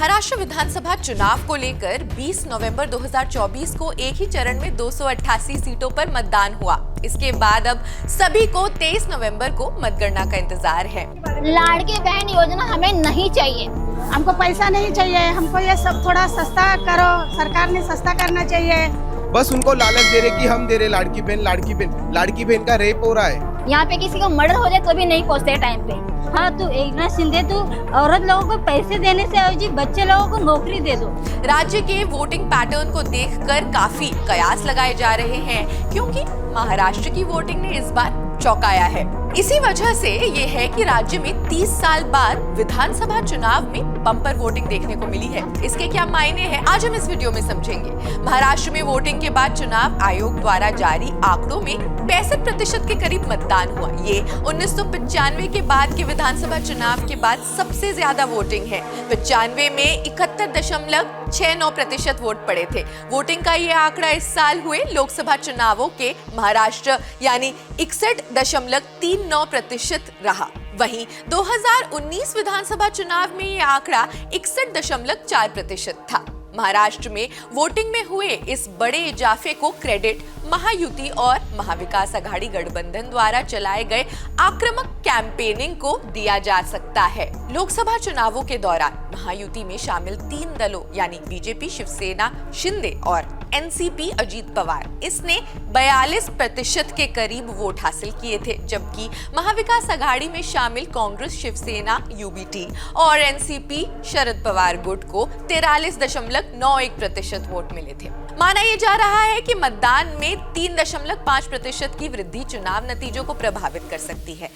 महाराष्ट्र विधानसभा चुनाव को लेकर 20 नवंबर 2024 को एक ही चरण में 288 सीटों पर मतदान हुआ। इसके बाद अब सभी को 23 नवंबर को मतगणना का इंतजार है। लाड़की बहन योजना हमें नहीं चाहिए, हमको पैसा नहीं चाहिए, हमको ये सब थोड़ा सस्ता करो, सरकार ने सस्ता करना चाहिए। बस उनको लालच दे रहे कि हम दे रहे लाड़की बहन का रेप हो रहा है। यहाँ पे किसी को मर्डर हो जाए तो भी नहीं पहुँचते टाइम पे। हाँ, तो एकनाथ शिंदे तू औरत लोगों को पैसे देने से अवजी बच्चे लोगों को नौकरी दे दो। राज्य के वोटिंग पैटर्न को देखकर काफी कयास लगाए जा रहे हैं, क्योंकि महाराष्ट्र की वोटिंग ने इस बार चौंकाया है। इसी वजह से ये है कि राज्य में 30 साल बाद विधानसभा चुनाव में बम्पर वोटिंग देखने को मिली है। इसके क्या मायने हैं, आज हम इस वीडियो में समझेंगे। महाराष्ट्र में वोटिंग के बाद चुनाव आयोग द्वारा जारी आंकड़ों में 65% के करीब मतदान हुआ। ये 1995 के बाद के विधानसभा चुनाव के बाद सबसे ज्यादा वोटिंग है। 95 में 71.69% वोट पड़े थे। वोटिंग का ये आंकड़ा इस साल हुए लोकसभा चुनावों के महाराष्ट्र यानी 61.39% रहा। वहीं 2019 विधानसभा चुनाव में ये आंकड़ा 61.4% था। महाराष्ट्र में वोटिंग में हुए इस बड़े इजाफे को क्रेडिट महायुति और महाविकास आघाड़ी गठबंधन द्वारा चलाए गए आक्रामक कैंपेनिंग को दिया जा सकता है। लोकसभा चुनावों के दौरान महायुति में शामिल 3 दलों यानी बीजेपी, शिवसेना, शिंदे और एनसीपी अजीत पवार, इसने 42% के करीब वोट हासिल किए थे, जबकि महाविकास आघाड़ी में शामिल कांग्रेस, शिवसेना, यूबीटी और एनसीपी शरद पवार गुट को 43.91% वोट मिले थे। माना यह जा रहा है कि मतदान में 3.5% की वृद्धि चुनाव नतीजों को प्रभावित कर सकती है।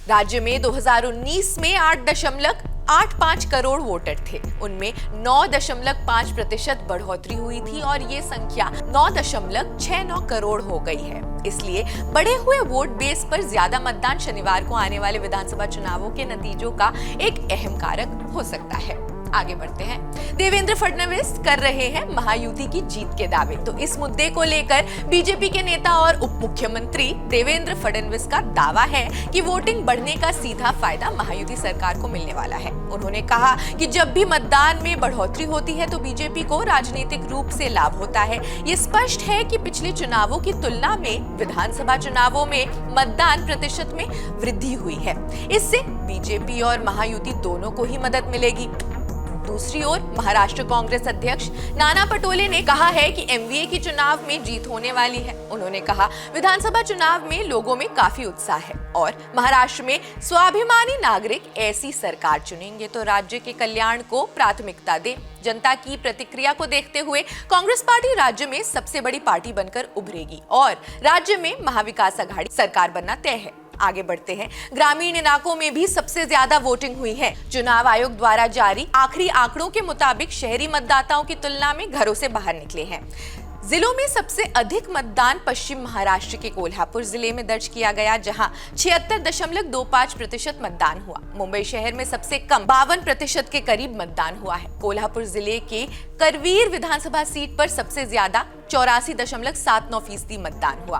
राज्य में 2019 में 8.85 करोड़ वोटर थे, उनमें 9.5% बढ़ोतरी हुई थी और ये संख्या 9.69 करोड़ हो गई है। इसलिए बढ़े हुए वोट बेस पर ज्यादा मतदान शनिवार को आने वाले विधानसभा चुनावों के नतीजों का एक अहम कारक हो सकता है। आगे बढ़ते हैं। देवेंद्र फडणवीस कर रहे हैं महायुति की जीत के दावे। तो इस मुद्दे को लेकर बीजेपी के नेता और उप मुख्यमंत्री देवेंद्र फडणवीस का दावा है कि वोटिंग बढ़ने का सीधा फायदा महायुति सरकार को मिलने वाला है। उन्होंने कहा कि जब भी मतदान में बढ़ोतरी होती है तो बीजेपी को राजनीतिक रूप से लाभ होता है। ये स्पष्ट है कि पिछले चुनावों की तुलना में विधानसभा चुनावों में मतदान प्रतिशत में वृद्धि हुई है। इससे बीजेपी और महायुति दोनों को ही मदद मिलेगी। दूसरी ओर महाराष्ट्र कांग्रेस अध्यक्ष नाना पटोले ने कहा है कि एमवीए की चुनाव में जीत होने वाली है। उन्होंने कहा, विधानसभा चुनाव में लोगों में काफी उत्साह है और महाराष्ट्र में स्वाभिमानी नागरिक ऐसी सरकार चुनेंगे तो राज्य के कल्याण को प्राथमिकता दे। जनता की प्रतिक्रिया को देखते हुए कांग्रेस पार्टी राज्य में सबसे बड़ी पार्टी बनकर उभरेगी और राज्य में महाविकास आघाड़ी सरकार बनना तय है। आगे बढ़ते हैं। ग्रामीण इलाकों में भी सबसे ज्यादा वोटिंग हुई है। चुनाव आयोग द्वारा जारी आखिरी आंकड़ों के मुताबिक शहरी मतदाताओं की तुलना में घरों से बाहर निकले हैं। जिलों में सबसे अधिक मतदान पश्चिम महाराष्ट्र के कोल्हापुर जिले में दर्ज किया गया, जहां 76.25% मतदान हुआ। मुंबई शहर में सबसे कम 52% के करीब मतदान हुआ है। कोल्हापुर जिले के करवीर विधानसभा सीट पर सबसे ज्यादा 84.79% मतदान हुआ।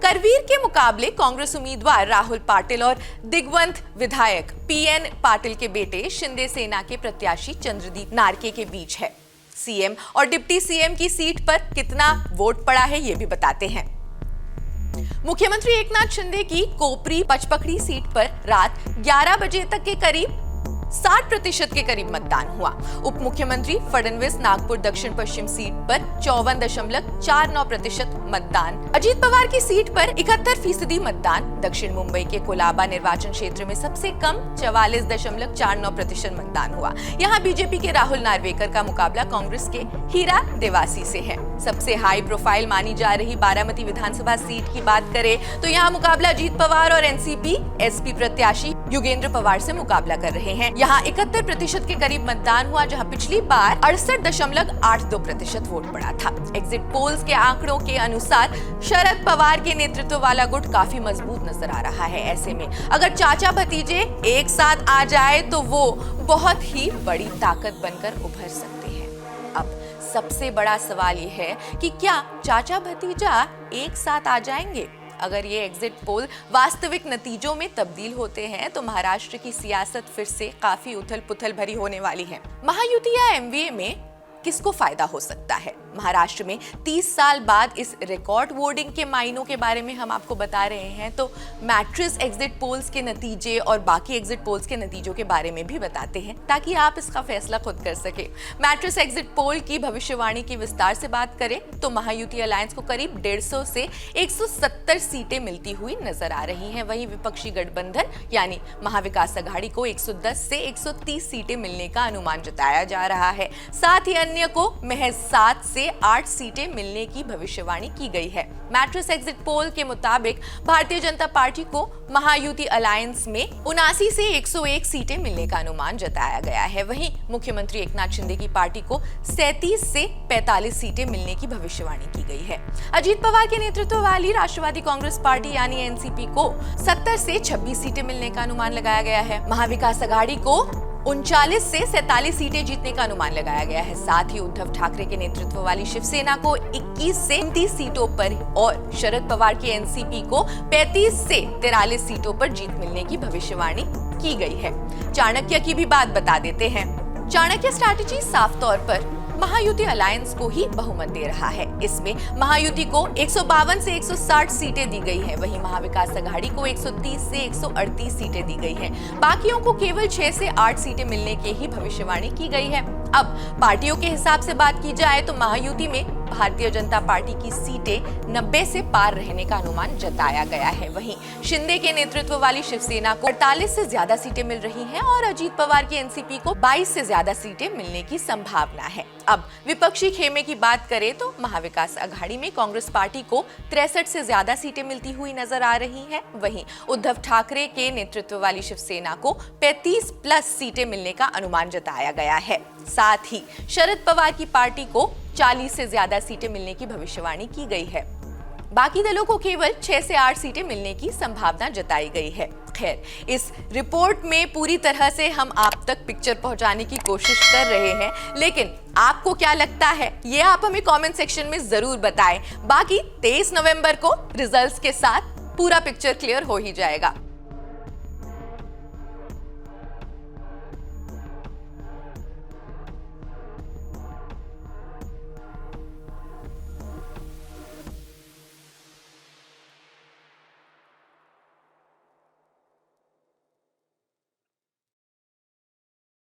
करवीर के मुकाबले कांग्रेस उम्मीदवार राहुल पाटिल और दिग्वंत विधायक पीएन पाटिल के बेटे शिंदे सेना के प्रत्याशी चंद्रदीप नारके के बीच है। सीएम और डिप्टी सीएम की सीट पर कितना वोट पड़ा है ये भी बताते हैं। मुख्यमंत्री एकनाथ शिंदे की कोपरी पचपकड़ी सीट पर रात 11 बजे तक के करीब 60% के करीब मतदान हुआ। उप मुख्यमंत्री फडणवीस नागपुर दक्षिण पश्चिम सीट पर 54.49% मतदान, अजीत पवार की सीट पर 71% मतदान, दक्षिण मुंबई के कोलाबा निर्वाचन क्षेत्र में सबसे कम 44.49% मतदान हुआ। यहाँ बीजेपी के राहुल नार्वेकर का मुकाबला कांग्रेस के हीरा देवासी से है। सबसे हाई प्रोफाइल मानी जा रही बारामती विधानसभा सीट की बात करें तो यहाँ मुकाबला अजीत पवार और एनसीपी एसपी प्रत्याशी युगेंद्र पवार से मुकाबला कर रहे हैं। यहाँ 71% के करीब मतदान हुआ, जहाँ पिछली बार 68.82% वोट पड़ा था। एग्जिट पोल्स के आंकड़ों के अनुसार शरद पवार के नेतृत्व वाला गुट काफी मजबूत नजर आ रहा है। ऐसे में अगर चाचा भतीजे एक साथ आ जाए तो वो बहुत ही बड़ी ताकत बनकर उभर सकते हैं। अब सबसे बड़ा सवाल यह है कि क्या चाचा भतीजा एक साथ आ जाएंगे? अगर ये एग्जिट पोल वास्तविक नतीजों में तब्दील होते हैं तो महाराष्ट्र की सियासत फिर से काफी उथल पुथल भरी होने वाली है। महायुति या एमवीए में किसको फायदा हो सकता है? महाराष्ट्र में 30 साल बाद इस रिकॉर्ड वोटिंग के मायनों के बारे में हम आपको बता रहे हैं, तो मैट्रिक्स एग्जिट पोल्स के नतीजे और बाकी एग्जिट पोल्स के नतीजों के बारे में भी बताते हैं ताकि आप इसका फैसला खुद कर सके। मैट्रिक्स एग्जिट पोल की भविष्यवाणी की विस्तार से बात करें तो महायुति अलायंस को करीब 150 से 170 सीटें मिलती हुई नजर आ रही हैं। वहीं विपक्षी गठबंधन यानी महाविकास अघाड़ी को 110 से 130 सीटें मिलने का अनुमान जताया जा रहा है। साथ ही अन्य को महज 7 से 8 सीटें मिलने की भविष्यवाणी की गई है। मैट्रिक्स एग्जिट पोल के मुताबिक भारतीय जनता पार्टी को महायुति अलायंस में 79 से 101 सीटें मिलने का अनुमान जताया गया है। वहीं मुख्यमंत्री एकनाथ शिंदे की पार्टी को 37 से 45 सीटें मिलने की भविष्यवाणी की गई है। अजीत पवार के नेतृत्व वाली राष्ट्रवादी कांग्रेस पार्टी यानी एनसीपी को 70 से 26 सीटें मिलने का अनुमान लगाया गया है। महाविकास अघाड़ी को 39 से 47 सीटें जीतने का अनुमान लगाया गया है। साथ ही उद्धव ठाकरे के नेतृत्व वाली शिवसेना को 21 से 29 सीटों पर और शरद पवार की एनसीपी को 35 से 43 सीटों पर जीत मिलने की भविष्यवाणी की गई है। चाणक्य की भी बात बता देते हैं। चाणक्य स्ट्रैटेजी साफ तौर पर महायुति अलायंस को ही बहुमत दे रहा है। इसमें महायुति को 152 से 160 सीटें दी गई है। वहीं महाविकास अघाड़ी को 130 से 138 सीटें दी गई हैं। बाकियों को केवल 6 से 8 सीटें मिलने की ही भविष्यवाणी की गई है। अब पार्टियों के हिसाब से बात की जाए तो महायुति में भारतीय जनता पार्टी की सीटें 90 से पार रहने का अनुमान जताया गया है। वहीं शिंदे के नेतृत्व वाली शिवसेना को 48 से ज्यादा सीटें मिल रही हैं और अजीत पवार की एनसीपी को 22 से ज्यादा सीटें मिलने की संभावना है। अब विपक्षी खेमे की बात करें तो महाविकास अघाड़ी में कांग्रेस पार्टी को 63 से ज्यादा सीटें मिलती हुई नजर आ रही हैं। वहीं उद्धव ठाकरे के नेतृत्व वाली शिवसेना को 35 प्लस सीटें मिलने का अनुमान जताया गया है। साथ ही शरद पवार की पार्टी को 40 से ज्यादा सीटें मिलने की भविष्यवाणी की गई है। बाकी दलों को केवल 6 से 8 सीटें मिलने की संभावना जताई गई है। खैर, इस रिपोर्ट में पूरी तरह से हम आप तक पिक्चर पहुंचाने की कोशिश कर रहे हैं, लेकिन आपको क्या लगता है ये आप हमें कमेंट सेक्शन में जरूर बताएं। बाकी 23 नवंबर को रिजल्ट्स के साथ पूरा पिक्चर क्लियर हो ही जाएगा।